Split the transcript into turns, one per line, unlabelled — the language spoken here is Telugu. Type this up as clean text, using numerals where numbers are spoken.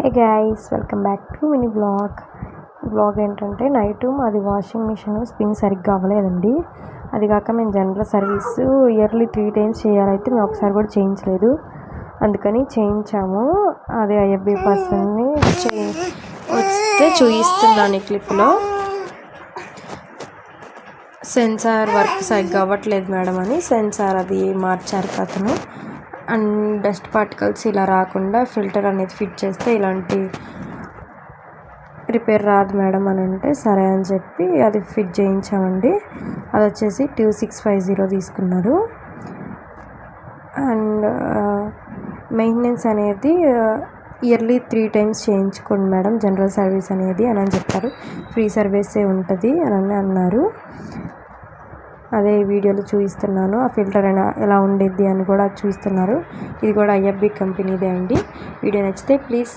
Hey guys, welcome back to mini blog ఏంటంటే నైట్ మాది వాషింగ్ మిషన్ స్పిన్ సరిగ్గా అవ్వలేదండి. అది కాక మేము జనరల్ సర్వీస్ ఇయర్లీ 3 times చేయాలైతే మేము ఒకసారి కూడా చేయించలేదు, అందుకని చేయించాము. అదే ఐఎఫ్బి పర్సన్ని వస్తే చూపిస్తున్నాను ఈ క్లిప్లో. సెన్సార్ వర్క్ సరిగ్గా అవ్వట్లేదు మేడం అని సెన్సార్ అది మార్చారు అతను. అండ్ డస్ట్ పార్టికల్స్ ఇలా రాకుండా ఫిల్టర్ అనేది ఫిట్ చేస్తే ఇలాంటి రిపేర్ రాదు మేడం అని అంటే సరే అని చెప్పి అది ఫిట్ చేయించామండి. అది వచ్చేసి 2650 తీసుకున్నారు. అండ్ మెయింటెనెన్స్ అనేది ఇయర్లీ 3 times చేయించుకోండి మేడం జనరల్ సర్వీస్ అనేది అని చెప్పారు. ఫ్రీ సర్వీసే ఉంటుంది అని అన్నారు. అదే వీడియోలో చూపిస్తున్నాను. ఆ ఫిల్టర్ ఎలా ఉండిద్ది అని కూడా చూపిస్తున్నారు. ఇది కూడా ఐఎఫ్బి కంపెనీదే అండి. వీడియో నచ్చితే ప్లీజ్